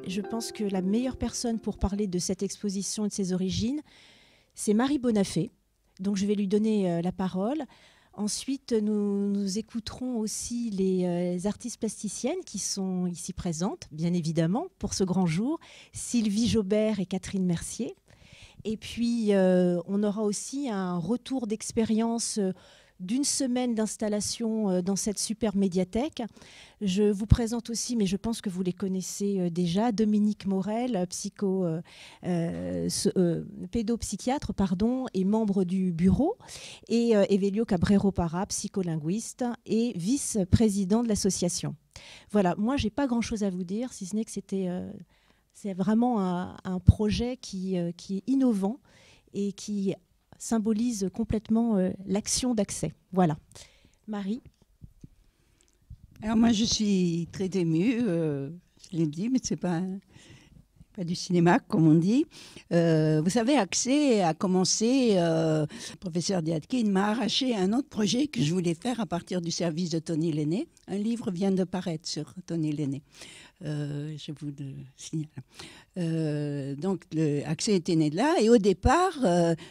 je pense que la meilleure personne pour parler de cette exposition et de ses origines, c'est Marie Bonafé. Donc je vais lui donner la parole. Ensuite, nous écouterons aussi les artistes plasticiennes qui sont ici présentes, bien évidemment, pour ce grand jour, Sylvie Jobert et Catherine Mercier. Et puis, on aura aussi un retour d'expérience d'une semaine d'installation dans cette superbe médiathèque. Je vous présente aussi, mais je pense que vous les connaissez déjà, Dominique Morel, pédopsychiatre et membre du bureau, et Evelio Cabrero-Parra, psycholinguiste et vice-président de l'association. Voilà, moi, je n'ai pas grand-chose à vous dire, si ce n'est que c'est vraiment un projet qui est innovant et qui symbolise complètement l'action d'accès. Voilà. Marie. Alors moi, je suis très émue, je l'ai dit, mais ce n'est pas du cinéma, comme on dit. Vous savez, Accès a commencé, le professeur Diatkin m'a arraché un autre projet que je voulais faire à partir du service de Tony Lenné. Un livre vient de paraître sur Tony Lenné. Je vous le signale. Donc, Accès était né de là. Et au départ,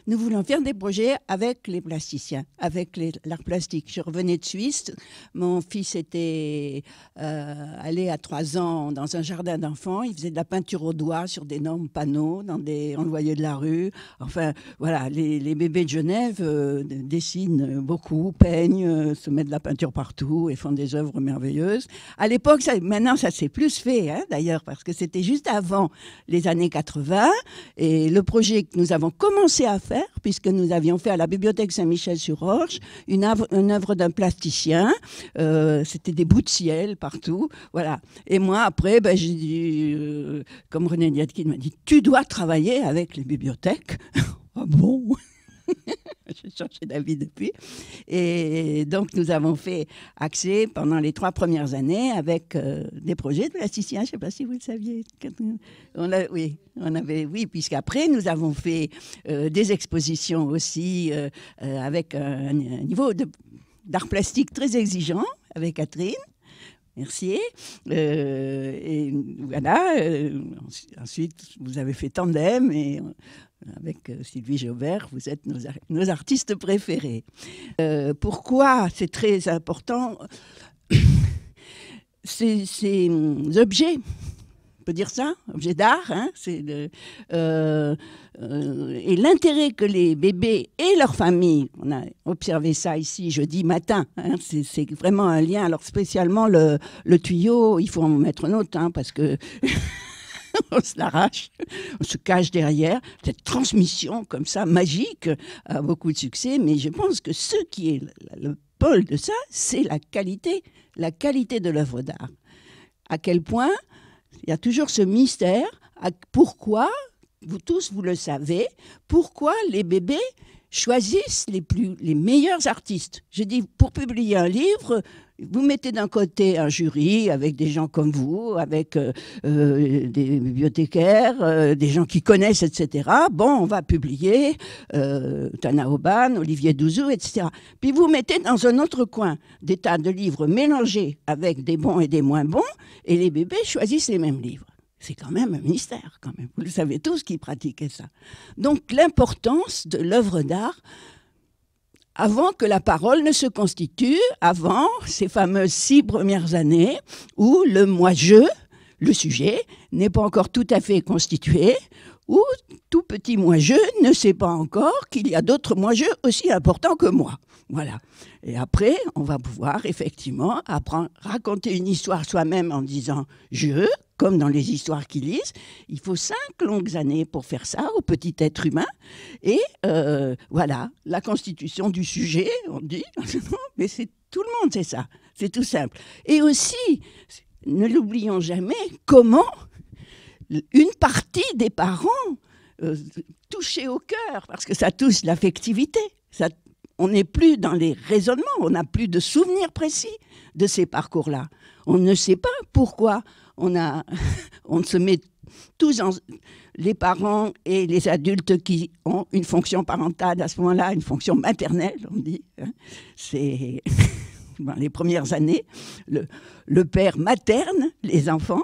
nous voulions faire des projets avec les plasticiens, avec l'art plastique. Je revenais de Suisse. Mon fils était allé à 3 ans dans un jardin d'enfants. Il faisait de la peinture au doigt sur d'énormes panneaux. On le voyait de la rue. Enfin, voilà, les bébés de Genève dessinent beaucoup, peignent, se mettent de la peinture partout et font des œuvres merveilleuses. À l'époque, maintenant, ça s'est plus fait, hein, d'ailleurs, parce que c'était juste avant les années 80. Et le projet que nous avons commencé à faire, puisque nous avions fait à la bibliothèque Saint-Michel-sur-Orge une œuvre d'un plasticien. C'était des bouts de ciel partout. Voilà. Et moi, après, j'ai dit, comme René Diatkin m'a dit, tu dois travailler avec les bibliothèques. Ah bon? J'ai changé d'avis depuis. Et donc, nous avons fait Accès pendant les 3 premières années avec des projets de plasticiens. Je ne sais pas si vous le saviez. Oui, puisqu'après, nous avons fait des expositions aussi avec un niveau d'art plastique très exigeant avec Catherine. Merci. Et voilà. Ensuite, vous avez fait Tandem et avec Sylvie Jobert, vous êtes nos artistes préférés. Pourquoi c'est très important ces objets, on peut dire ça, objets d'art, hein, et l'intérêt que les bébés et leurs familles, on a observé ça ici jeudi matin, hein, c'est vraiment un lien, alors spécialement le tuyau, il faut en mettre un autre, hein, parce que on se l'arrache, on se cache derrière. Cette transmission comme ça, magique, a beaucoup de succès, mais je pense que ce qui est le pôle de ça, c'est la qualité de l'œuvre d'art. À quel point il y a toujours ce mystère, pourquoi, vous tous vous le savez, pourquoi les bébés choisissent les meilleurs artistes. Je dis, pour publier un livre, vous mettez d'un côté un jury avec des gens comme vous, avec des bibliothécaires, des gens qui connaissent, etc. Bon, on va publier Tana Oban, Olivier Douzou, etc. Puis vous mettez dans un autre coin des tas de livres mélangés avec des bons et des moins bons, et les bébés choisissent les mêmes livres. C'est quand même un mystère, quand même. Vous le savez tous qui pratiquaient ça. Donc l'importance de l'œuvre d'art, avant que la parole ne se constitue, avant ces fameuses 6 premières années où le moi-je, le sujet, n'est pas encore tout à fait constitué, où tout petit moi-je ne sait pas encore qu'il y a d'autres moi-je aussi importants que moi. Voilà. Et après, on va pouvoir effectivement raconter une histoire soi-même en disant « je », comme dans les histoires qu'ils lisent. Il faut 5 longues années pour faire ça au petit être humain. Et voilà, la constitution du sujet, on dit. Mais tout le monde sait ça. C'est tout simple. Et aussi, ne l'oublions jamais, comment une partie des parents touchés au cœur, parce que ça touche l'affectivité. On n'est plus dans les raisonnements, on n'a plus de souvenirs précis de ces parcours-là. On ne sait pas pourquoi on se met tous les parents et les adultes qui ont une fonction parentale à ce moment-là, une fonction maternelle, on dit. Hein, dans les premières années, le père materne les enfants.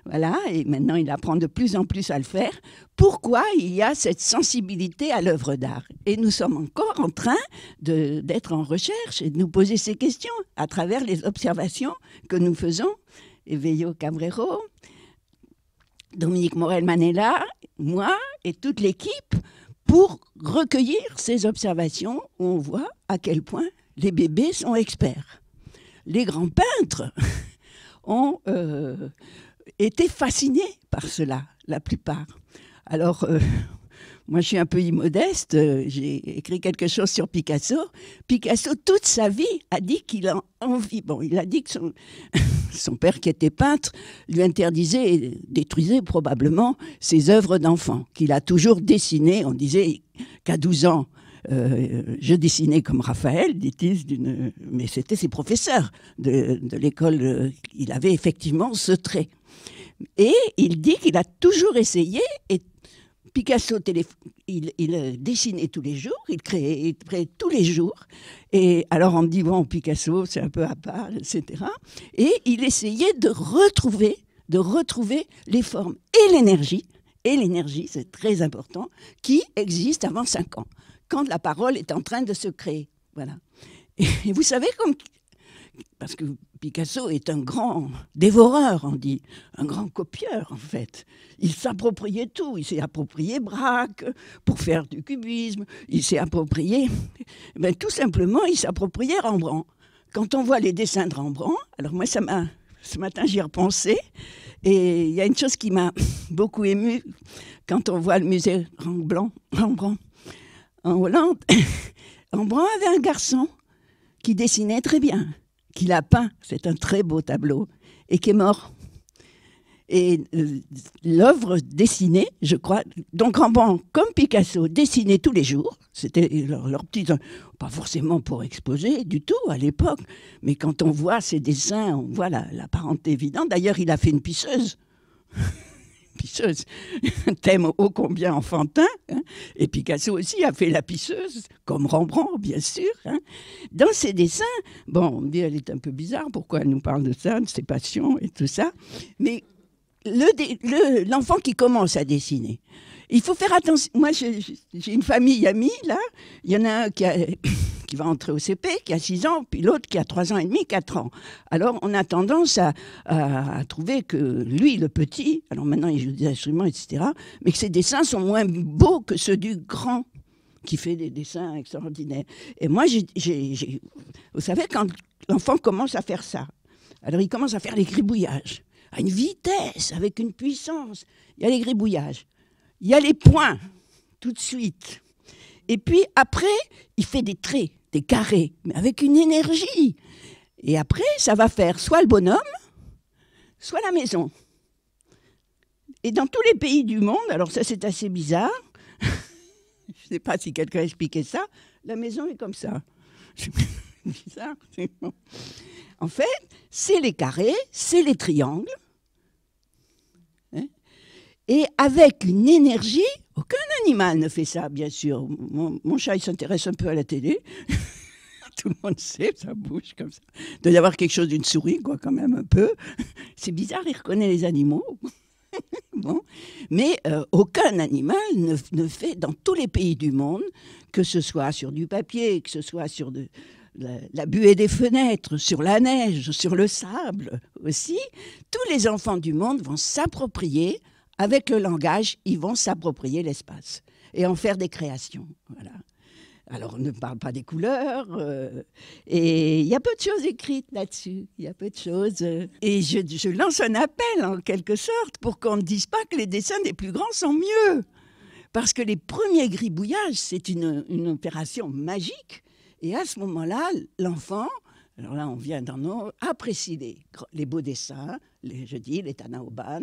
Voilà, et maintenant il apprend de plus en plus à le faire. Pourquoi il y a cette sensibilité à l'œuvre d'art? Et nous sommes encore en train d'être en recherche et de nous poser ces questions à travers les observations que nous faisons. Evelio Cabrero, Dominique Morel-Manella, moi et toute l'équipe, pour recueillir ces observations où on voit à quel point les bébés sont experts. Les grands peintres ont été fascinés par cela, la plupart. Alors, moi je suis un peu immodeste, j'ai écrit quelque chose sur Picasso. Picasso, toute sa vie, a dit qu'il a envie. Bon, il a dit que son père, qui était peintre, lui interdisait et détruisait probablement ses œuvres d'enfant, qu'il a toujours dessinées. On disait qu'à 12 ans, je dessinais comme Raphaël, dit-il, mais c'était ses professeurs de l'école. Il avait effectivement ce trait. Et il dit qu'il a toujours essayé, et Picasso, il dessinait tous les jours, il créait tous les jours. Et alors on me dit, bon, Picasso, c'est un peu à part, etc. Et il essayait de retrouver les formes et l'énergie, c'est très important, qui existent avant 5 ans, quand la parole est en train de se créer. Voilà. Et vous savez, parce que Picasso est un grand dévoreur, on dit, un grand copieur en fait. Il s'appropriait tout, il s'est approprié Braque pour faire du cubisme, il s'est approprié, tout simplement, il s'appropriait Rembrandt. Quand on voit les dessins de Rembrandt, alors moi ce matin j'y ai repensé, et il y a une chose qui m'a beaucoup émue quand on voit le musée Rembrandt en Hollande. Rembrandt avait un garçon qui dessinait très bien, qu'il a peint, c'est un très beau tableau, et qui est mort. Et l'œuvre dessinée, je crois, donc Rembrandt, comme Picasso, dessinait tous les jours, c'était leur petit, pas forcément pour exposer du tout à l'époque, mais quand on voit ses dessins, on voit la parenté évidente. D'ailleurs, il a fait une pisseuse. Pisseuse, un thème ô combien enfantin, hein. Et Picasso aussi a fait la pisseuse, comme Rembrandt, bien sûr. Hein. Dans ses dessins, bon, on dit elle est un peu bizarre, pourquoi elle nous parle de ça, de ses passions et tout ça, mais l'enfant qui commence à dessiner, il faut faire attention. Moi, j'ai une famille amie, là, il y en a un qui va entrer au CP, qui a 6 ans, puis l'autre qui a 3 ans et demi, 4 ans. Alors, on a tendance à trouver que lui, le petit, alors maintenant il joue des instruments, etc., mais que ses dessins sont moins beaux que ceux du grand, qui fait des dessins extraordinaires. Et moi, vous savez, quand l'enfant commence à faire ça, alors il commence à faire les gribouillages, à une vitesse, avec une puissance. Il y a les gribouillages, il y a les points, tout de suite. Et puis après, il fait des traits, des carrés, mais avec une énergie. Et après, ça va faire soit le bonhomme, soit la maison. Et dans tous les pays du monde, alors ça c'est assez bizarre, je ne sais pas si quelqu'un a expliqué ça, la maison est comme ça. C'est bizarre. Bon. En fait, c'est les carrés, c'est les triangles, hein, et avec une énergie. Aucun animal ne fait ça, bien sûr. Mon chat, il s'intéresse un peu à la télé. Tout le monde sait, ça bouge comme ça. Il doit y avoir quelque chose d'une souris, quoi, quand même, un peu. C'est bizarre, il reconnaît les animaux. Bon. Mais aucun animal ne fait, dans tous les pays du monde, que ce soit sur du papier, que ce soit sur la buée des fenêtres, sur la neige, sur le sable aussi, tous les enfants du monde vont s'approprier. Avec le langage, ils vont s'approprier l'espace et en faire des créations. Voilà. Alors, on ne parle pas des couleurs. Et il y a peu de choses écrites là-dessus. Il y a peu de choses. Et je lance un appel, en quelque sorte, pour qu'on ne dise pas que les dessins des plus grands sont mieux. Parce que les premiers gribouillages, c'est une opération magique. Et à ce moment-là, l'enfant... Alors là, on vient dans nos... apprécie les beaux dessins, les Tanaoban,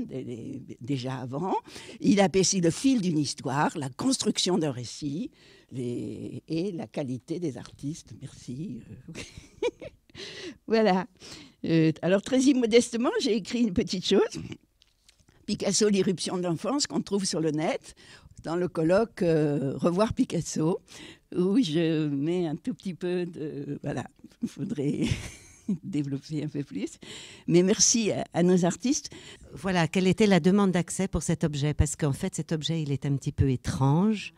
déjà avant. Il apprécie le fil d'une histoire, la construction d'un récit et la qualité des artistes. Merci. Voilà. Alors, très immodestement, j'ai écrit une petite chose. Picasso, l'irruption de l'enfance, qu'on trouve sur le net, dans le colloque Revoir Picasso, où je mets un tout petit peu de... Voilà, il faudrait développer un peu plus. Mais merci à nos artistes. Voilà, quelle était la demande d'accès pour cet objet? Parce qu'en fait, cet objet, il est un petit peu étrange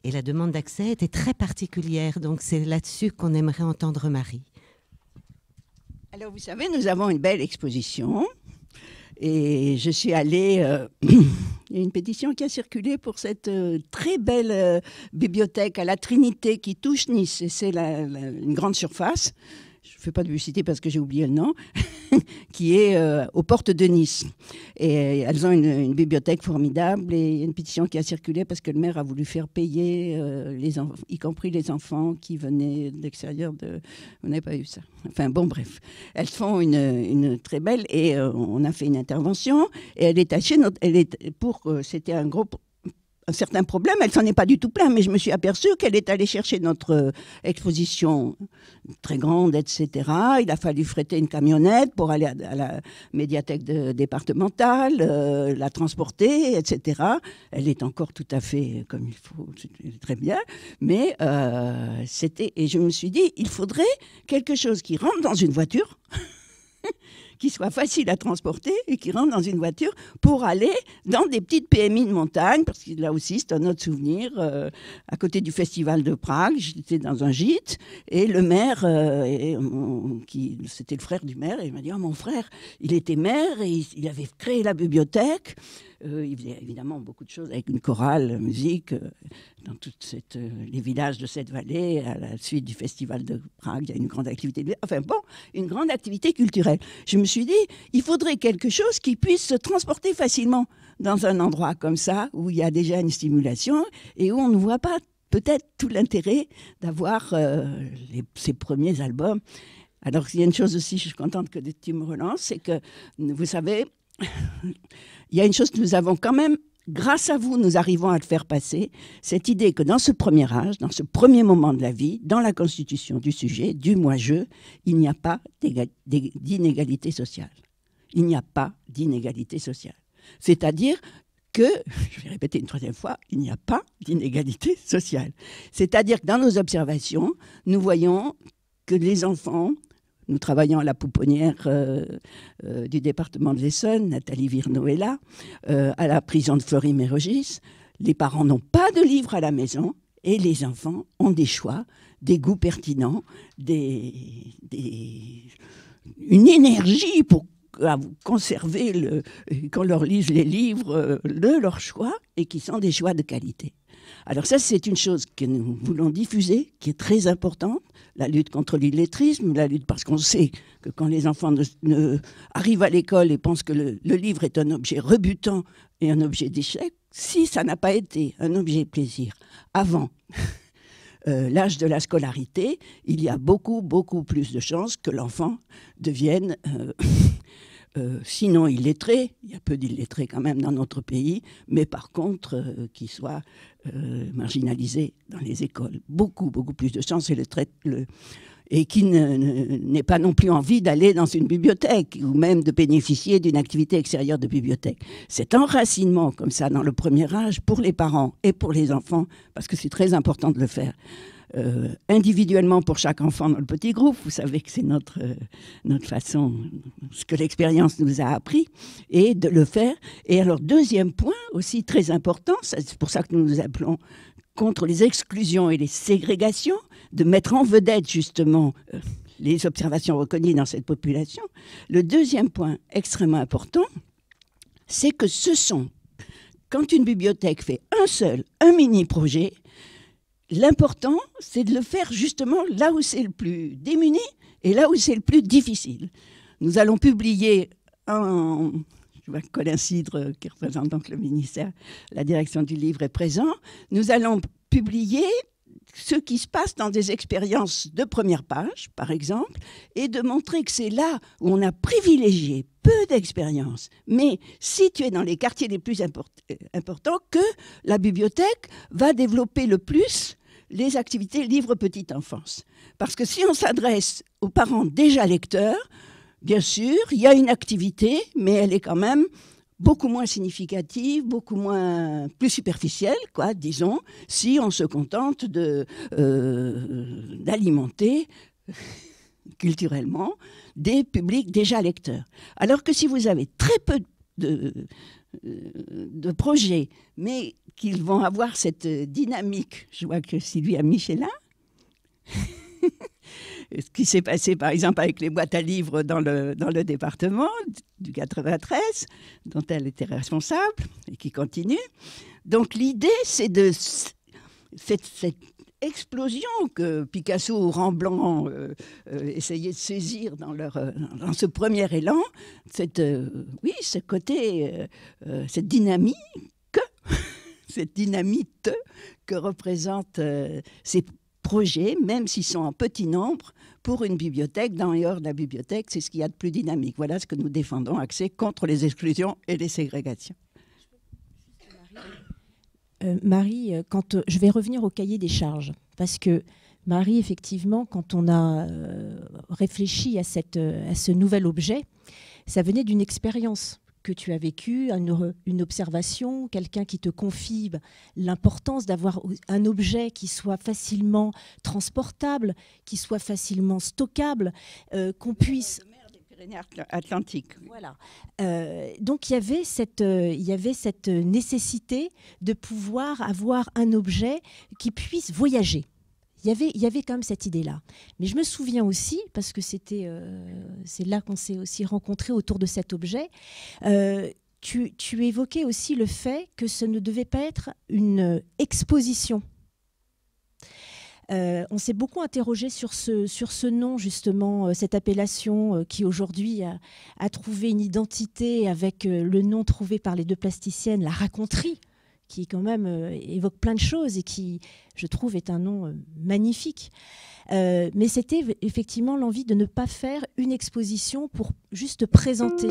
et la demande d'accès était très particulière. Donc, c'est là-dessus qu'on aimerait entendre Marie. Alors, vous savez, nous avons une belle exposition et je suis allée... Il y a une pétition qui a circulé pour cette très belle bibliothèque à la Trinité qui touche Nice. Et c'est une grande surface. Je ne fais pas de publicité parce que j'ai oublié le nom, qui est aux portes de Nice. Et elles ont une bibliothèque formidable et il y a une pétition qui a circulé parce que le maire a voulu faire payer, y compris les enfants qui venaient de l'extérieur de... Vous n'avez pas eu ça. Enfin bon, bref. Elles font une très belle et on a fait une intervention et elle est tachée, c'était un gros... un certain problème, elle s'en est pas du tout plein, mais je me suis aperçue qu'elle est allée chercher notre exposition très grande, etc. Il a fallu fretter une camionnette pour aller à la médiathèque départementale, la transporter, etc. Elle est encore tout à fait comme il faut, très bien, mais et je me suis dit, il faudrait quelque chose qui rentre dans une voiture, qui soit facile à transporter et qui rentre dans une voiture pour aller dans des petites PMI de montagne, parce que là aussi, c'est un autre souvenir, à côté du Festival de Prague, j'étais dans un gîte, et le maire, c'était le frère du maire, et il m'a dit, oh, mon frère, il était maire, et il avait créé la bibliothèque, il faisait évidemment beaucoup de choses avec une chorale, musique, dans les villages de cette vallée, à la suite du Festival de Prague, il y a une grande activité, une grande activité culturelle. Je me suis dit, il faudrait quelque chose qui puisse se transporter facilement dans un endroit comme ça, où il y a déjà une stimulation et où on ne voit pas peut-être tout l'intérêt d'avoir ces premiers albums. Alors, il y a une chose aussi, je suis contente que tu me relances, c'est que, vous savez, il y a une chose que nous avons quand même, grâce à vous, nous arrivons à le faire passer, cette idée que dans ce premier âge, dans ce premier moment de la vie, dans la constitution du sujet, du moi-je, il n'y a pas d'inégalité sociale. Il n'y a pas d'inégalité sociale. C'est-à-dire que, je vais répéter une troisième fois, il n'y a pas d'inégalité sociale. C'est-à-dire que dans nos observations, nous voyons que les enfants... Nous travaillons à la pouponnière du département de l'Essonne, Nathalie Virno est là, à la prison de Fleury-Mérogis. Les parents n'ont pas de livres à la maison et les enfants ont des choix, des goûts pertinents, une énergie pour conserver, qu'on leur lise les livres de leur choix et qui sont des choix de qualité. Alors ça, c'est une chose que nous voulons diffuser, qui est très importante, la lutte contre l'illettrisme, parce qu'on sait que quand les enfants arrivent à l'école et pensent que le livre est un objet rebutant et un objet d'échec, si ça n'a pas été un objet de plaisir avant l'âge de la scolarité, il y a beaucoup, beaucoup plus de chances que l'enfant devienne... sinon illettré, il y a peu d'illettrés quand même dans notre pays, mais par contre, qui soit marginalisé dans les écoles. Beaucoup, beaucoup plus de chances et qui n'ait pas non plus envie d'aller dans une bibliothèque ou même de bénéficier d'une activité extérieure de bibliothèque. Cet enracinement comme ça dans le premier âge pour les parents et pour les enfants, parce que c'est très important de le faire, individuellement pour chaque enfant dans le petit groupe, vous savez que c'est notre façon, ce que l'expérience nous a appris, et de le faire. Et alors, deuxième point aussi très important, c'est pour ça que nous nous appelons contre les exclusions et les ségrégations, de mettre en vedette justement les observations reconnues dans cette population. Le deuxième point extrêmement important, c'est que quand une bibliothèque fait un mini-projet, l'important, c'est de le faire justement là où c'est le plus démuni et là où c'est le plus difficile. Nous allons publier je vois Colin Cidre, qui représente donc le ministère, la direction du livre est présent. Nous allons publier ce qui se passe dans des expériences de première page, par exemple, et de montrer que c'est là où on a privilégié peu d'expériences, mais situé dans les quartiers les plus importants, que la bibliothèque va développer le plus les activités livre petite enfance. Parce que si on s'adresse aux parents déjà lecteurs, bien sûr, il y a une activité, mais elle est quand même beaucoup moins significative, plus superficielle, quoi, disons, si on se contente d'alimenter culturellement des publics déjà lecteurs. Alors que si vous avez très peu de projets, mais qu'ils vont avoir cette dynamique, je vois que Sylvie a Michelin, ce qui s'est passé par exemple avec les boîtes à livres dans le département du 93, dont elle était responsable et qui continue. Donc l'idée, c'est de cette explosion que Picasso ou Rembrandt essayaient de saisir dans ce premier élan, ce côté, cette dynamique, cette dynamite que représentent ces projets, même s'ils sont en petit nombre, pour une bibliothèque, dans et hors de la bibliothèque, c'est ce qu'il y a de plus dynamique. Voilà ce que nous défendons, Accès contre les exclusions et les ségrégations. Marie, je vais revenir au cahier des charges, parce que Marie, effectivement, quand on a réfléchi à ce nouvel objet, ça venait d'une expérience que tu as vécue, une observation, quelqu'un qui te confie l'importance d'avoir un objet qui soit facilement transportable, qui soit facilement stockable, qu'on puisse... Atlantique. Voilà. Donc il y avait cette nécessité de pouvoir avoir un objet qui puisse voyager. Il y avait quand même cette idée-là. Mais je me souviens aussi, parce que c'est là qu'on s'est aussi rencontrés autour de cet objet, tu évoquais aussi le fait que ce ne devait pas être une exposition. On s'est beaucoup interrogé sur ce nom, justement, cette appellation qui aujourd'hui a trouvé une identité avec le nom trouvé par les deux plasticiennes, la raconterie, qui quand même évoque plein de choses et qui, je trouve, est un nom magnifique. Mais c'était effectivement l'envie de ne pas faire une exposition pour juste présenter.